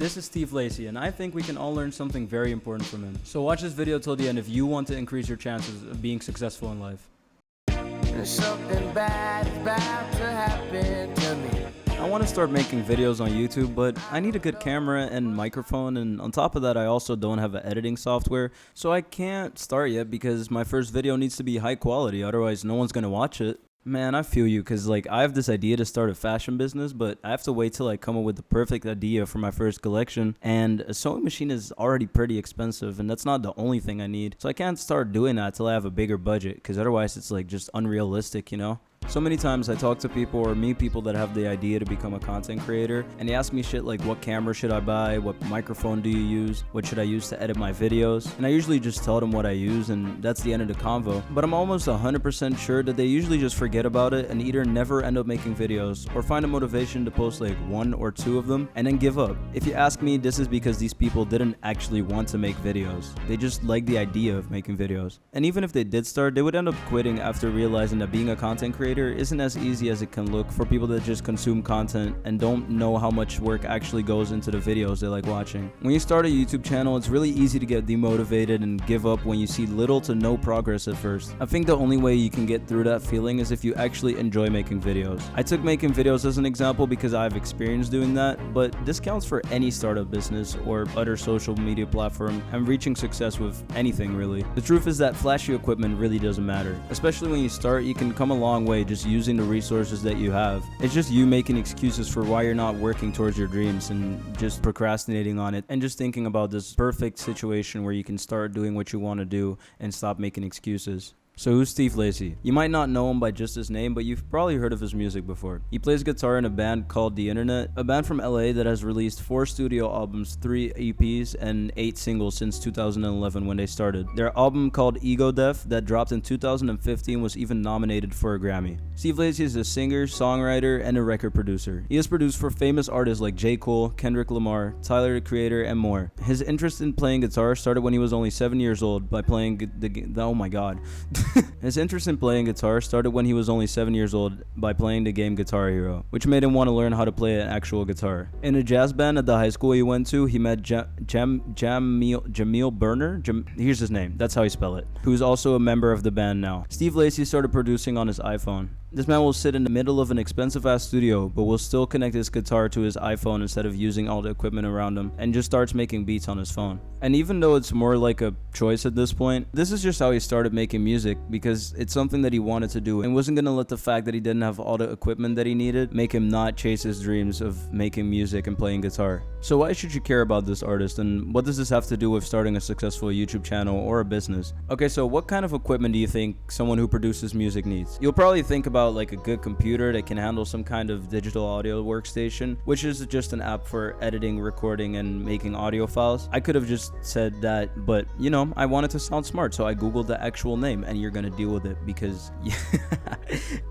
This is Steve Lacy, and I think we can all learn something very important from him. So watch this video till the end if you want to increase your chances of being successful in life. Something bad is about to happen to me. I want to start making videos on YouTube, but I need a good camera and microphone, and on top of that I also don't have an editing software, so I can't start yet because my first video needs to be high quality, otherwise no one's gonna watch it. Man, I feel you, because like I have this idea to start a fashion business, but I have to wait till I come up with the perfect idea for my first collection, and a sewing machine is already pretty expensive, and that's not the only thing I need, so I can't start doing that till I have a bigger budget, because otherwise it's like just unrealistic, you know? So many times I talk to people or meet people that have the idea to become a content creator, and they ask me shit like, what camera should I buy, what microphone do you use, what should I use to edit my videos, and I usually just tell them what I use, and that's the end of the convo. But I'm almost 100% sure that they usually just forget about it and either never end up making videos or find a motivation to post like 1 or 2 of them and then give up. If you ask me, this is because these people didn't actually want to make videos. They just like the idea of making videos. And even if they did start, they would end up quitting after realizing that being a content creator isn't as easy as it can look for people that just consume content and don't know how much work actually goes into the videos they like watching. When you start a YouTube channel, it's really easy to get demotivated and give up when you see little to no progress at first. I think the only way you can get through that feeling is if you actually enjoy making videos. I took making videos as an example because I've experienced doing that, but this counts for any startup business or other social media platform and reaching success with anything really. The truth is that flashy equipment really doesn't matter. Especially when you start, you can come a long way just using the resources that you have. It's just you making excuses for why you're not working towards your dreams and just procrastinating on it and just thinking about this perfect situation where you can start doing what you want to do and stop making excuses. So who's Steve Lacy? You might not know him by just his name, but you've probably heard of his music before. He plays guitar in a band called The Internet, a band from LA that has released 4 studio albums, 3 EPs, and 8 singles since 2011 when they started. Their album called Ego Death that dropped in 2015 was even nominated for a Grammy. Steve Lacy is a singer, songwriter, and a record producer. He has produced for famous artists like J. Cole, Kendrick Lamar, Tyler the Creator, and more. His interest in playing guitar started when he was only 7 years old by playing oh my god. His interest in playing guitar started when he was only 7 years old by playing the game Guitar Hero, which made him want to learn how to play an actual guitar. In a jazz band at the high school he went to, he met Jamil Burner, here's his name, that's how you spell it, who's also a member of the band now. Steve Lacy started producing on his iPhone. This man will sit in the middle of an expensive-ass studio, but will still connect his guitar to his iPhone instead of using all the equipment around him, and just starts making beats on his phone. And even though it's more like a choice at this point, this is just how he started making music, because it's something that he wanted to do, and wasn't gonna let the fact that he didn't have all the equipment that he needed make him not chase his dreams of making music and playing guitar. So why should you care about this artist, and what does this have to do with starting a successful YouTube channel or a business? Okay, so what kind of equipment do you think someone who produces music needs? You'll probably think about like a good computer that can handle some kind of digital audio workstation, which is just an app for editing, recording, and making audio files. I could have just said that, but you know, I wanted to sound smart, so I googled the actual name, and you're gonna deal with it because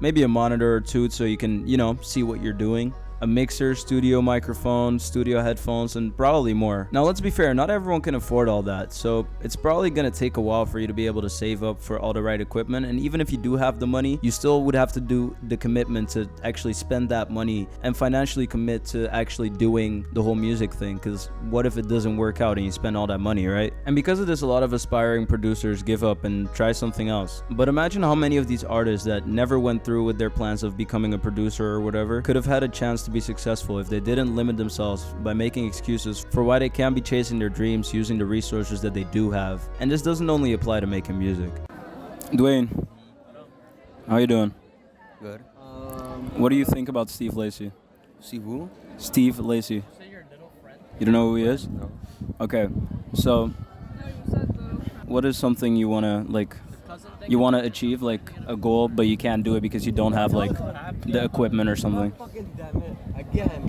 maybe a monitor or 2 so you can, you know, see what you're doing. A mixer, studio microphone, studio headphones, and probably more. Now let's be fair, not everyone can afford all that, so it's probably gonna take a while for you to be able to save up for all the right equipment, and even if you do have the money, you still would have to do the commitment to actually spend that money and financially commit to actually doing the whole music thing, because what if it doesn't work out and you spend all that money, right? And because of this, a lot of aspiring producers give up and try something else. But imagine how many of these artists that never went through with their plans of becoming a producer or whatever could have had a chance to be successful if they didn't limit themselves by making excuses for why they can't be chasing their dreams using the resources that they do have. And this doesn't only apply to making music. Dwayne, how you doing? Good. What do you think about Steve Lacy? See who? Steve Lacy. You don't know who he is? No. Okay, so what is something you want to achieve, like a goal, but you can't do it because you don't have like the equipment or something?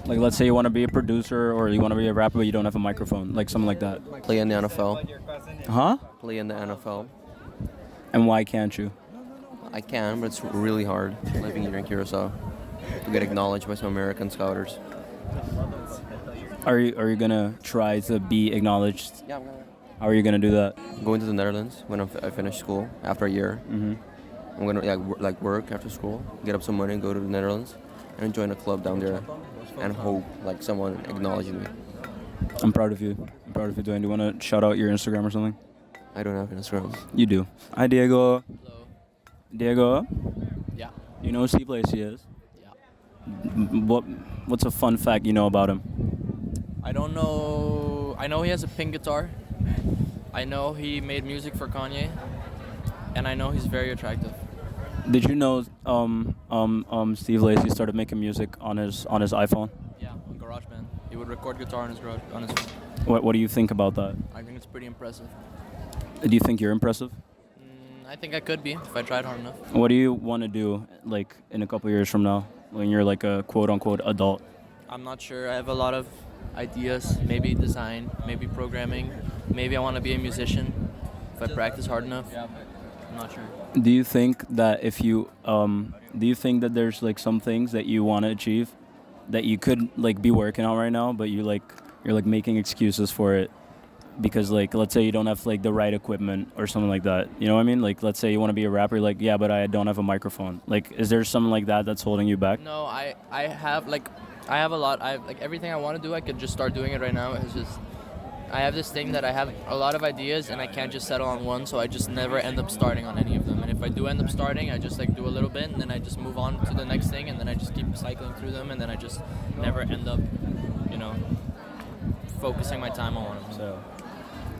Like let's say you want to be a producer or you want to be a rapper but you don't have a microphone, like something like that. Play in the NFL. Huh? Play in the NFL. And why can't you? I can, but it's really hard living here in Curacao to get acknowledged by some American scouters. Are you gonna try to be acknowledged? Yeah, I'm gonna. How are you gonna do that? Going to the Netherlands when I finish school after a year. Mm-hmm. I'm gonna work after school, get up some money, and go to the Netherlands, and join a club down there, and hope like someone acknowledges me. I'm proud of you. I'm proud of you, Dwayne. Do you want to shout out your Instagram or something? I don't have an Instagram. You do. Hi, Diego. Hello. Diego, Yeah. you know who Steve Lacy is? Yeah. What's a fun fact you know about him? I don't know. I know he has a pink guitar. I know he made music for Kanye. And I know he's very attractive. Did you know Steve Lacy started making music on his iPhone? Yeah, on GarageBand. He would record guitar on his garage on his phone. What do you think about that? I think it's pretty impressive. Do you think you're impressive? I think I could be if I tried hard enough. What do you want to do like in a couple years from now when you're like a quote unquote adult? I'm not sure. I have a lot of ideas. Maybe design, maybe programming. Maybe I want to be a musician if I practice hard enough. I'm not sure. Do you think that if you do you think that there's like some things that you want to achieve that you could like be working on right now, but you're like making excuses for it because like let's say you don't have like the right equipment or something like that. You know what I mean? Like let's say you want to be a rapper, like yeah, but I don't have a microphone. Like is there something like that that's holding you back? No, I have a lot. I have like everything I want to do. I could just start doing it right now. It's just I have this thing that I have a lot of ideas and I can't just settle on one, so I just never end up starting on any of them. And if I do end up starting, I just like do a little bit and then I just move on to the next thing and then I just keep cycling through them and then I just never end up, focusing my time on one of them. So,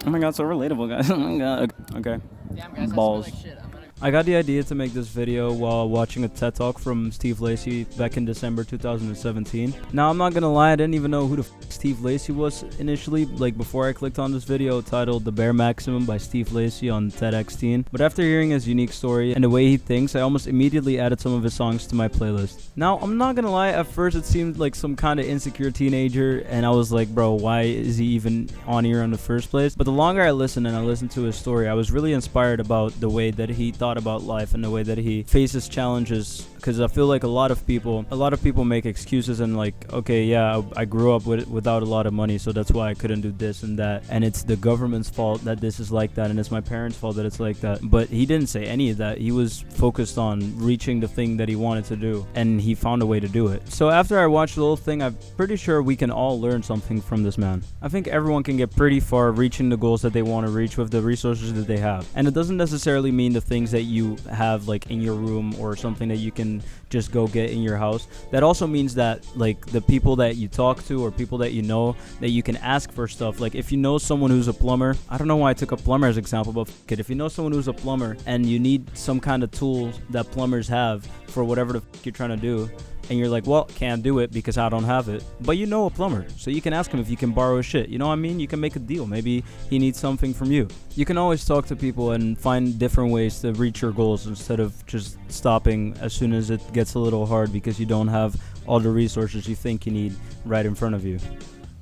oh my god, so relatable, guys. Oh my god. Okay. Damn guys, Balls. I smell like shit. I got the idea to make this video while watching a TED Talk from Steve Lacy back in December 2017. Now, I'm not gonna lie, I didn't even know who the Steve Lacy was initially, like before I clicked on this video titled The Bare Maximum by Steve Lacy on TEDx Teen. But after hearing his unique story and the way he thinks, I almost immediately added some of his songs to my playlist. Now, I'm not gonna lie, at first it seemed like some kind of insecure teenager, and I was like, bro, why is he even on here in the first place? But the longer I listened and I listened to his story, I was really inspired about the way that he thought about life and the way that he faces challenges, because I feel like a lot of people make excuses and like, okay, yeah, I grew up without a lot of money, so that's why I couldn't do this and that, and it's the government's fault that this is like that, and it's my parents' fault that it's like that. But he didn't say any of that. He was focused on reaching the thing that he wanted to do, and he found a way to do it. So after I watched the whole thing, I'm pretty sure we can all learn something from this man. I think everyone can get pretty far reaching the goals that they want to reach with the resources that they have, and it doesn't necessarily mean the things that you have like in your room or something that you can just go get in your house. That also means that like the people that you talk to or people that you know that you can ask for stuff. Like if you know someone who's a plumber, I don't know why I took a plumber as example, but if you know someone who's a plumber and you need some kind of tools that plumbers have for whatever the you're trying to do, and you're like, well, can't do it because I don't have it, but you know a plumber, so you can ask him if you can borrow his shit. You know what I mean? You can make a deal. Maybe he needs something from you. You can always talk to people and find different ways to reach your goals instead of just stopping as soon as it gets a little hard because you don't have all the resources you think you need right in front of you.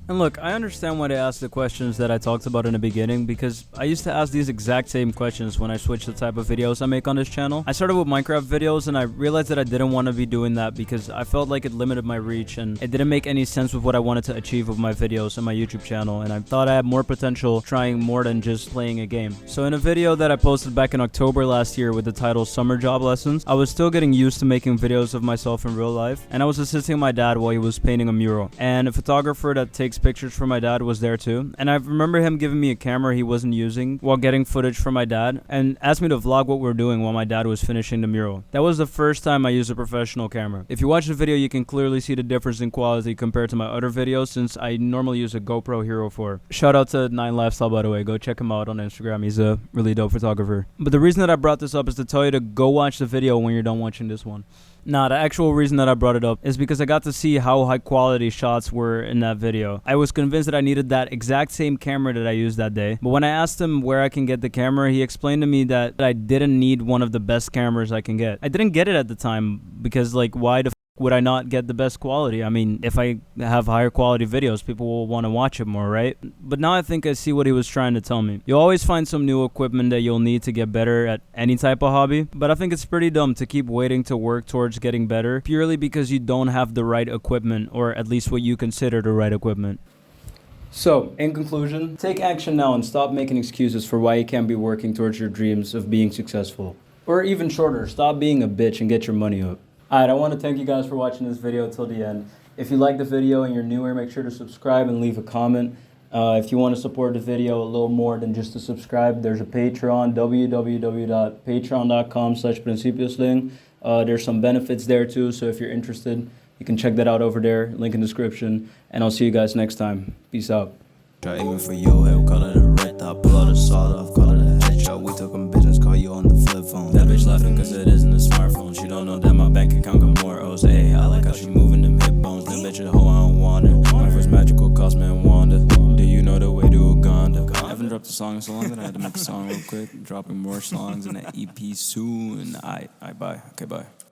And look, I understand why they asked the questions that I talked about in the beginning, because I used to ask these exact same questions when I switched the type of videos I make on this channel. I started with Minecraft videos and I realized that I didn't want to be doing that because I felt like it limited my reach and it didn't make any sense with what I wanted to achieve with my videos and my YouTube channel, and I thought I had more potential trying more than just playing a game. So in a video that I posted back in October last year with the title Summer Job Lessons, I was still getting used to making videos of myself in real life, and I was assisting my dad while he was painting a mural. And a photographer that takes pictures for my dad was there too, and I remember him giving me a camera he wasn't using while getting footage for my dad and asked me to vlog what we were doing while my dad was finishing the mural. That was the first time I used a professional camera. If you watch the video, you can clearly see the difference in quality compared to my other videos, since I normally use a GoPro Hero 4. Shout out to 9 Lifestyle, by the way. Go check him out on Instagram. He's a really dope photographer. But the reason that I brought this up is to tell you to go watch the video when you're done watching this one. Nah, the actual reason that I brought it up is because I got to see how high quality shots were in that video. I was convinced that I needed that exact same camera that I used that day, but when I asked him where I can get the camera, he explained to me that I didn't need one of the best cameras I can get. I didn't get it at the time because like why the would I not get the best quality? I mean, if I have higher quality videos, people will want to watch it more, right? But now I think I see what he was trying to tell me. You'll always find some new equipment that you'll need to get better at any type of hobby, but I think it's pretty dumb to keep waiting to work towards getting better purely because you don't have the right equipment, or at least what you consider the right equipment. So, in conclusion, take action now and stop making excuses for why you can't be working towards your dreams of being successful. Or even shorter, stop being a bitch and get your money up. Alright, I want to thank you guys for watching this video till the end. If you like the video and you're new here, make sure to subscribe and leave a comment. If you want to support the video a little more than just to subscribe, there's a Patreon, www.patreon.com/principiosling. There's some benefits there too, so if you're interested, you can check that out over there, link in description, and I'll see you guys next time. Peace out. Try aiming for your head, call it a red dot, pull out a sawed off, call it a headshot. We took 'em business, call you on the flip phone. That bitch laughing cause it isn't a smartphone. She don't know that my bank account got more O's. Ayy, I like how she moving them hip bones. That bitch a hoe, I don't want her. My first magical cost man Wanda. Do you know the way to Uganda? I haven't dropped a song in so long that I had to make a song real quick. Dropping more songs in the EP soon. Bye. Okay, bye.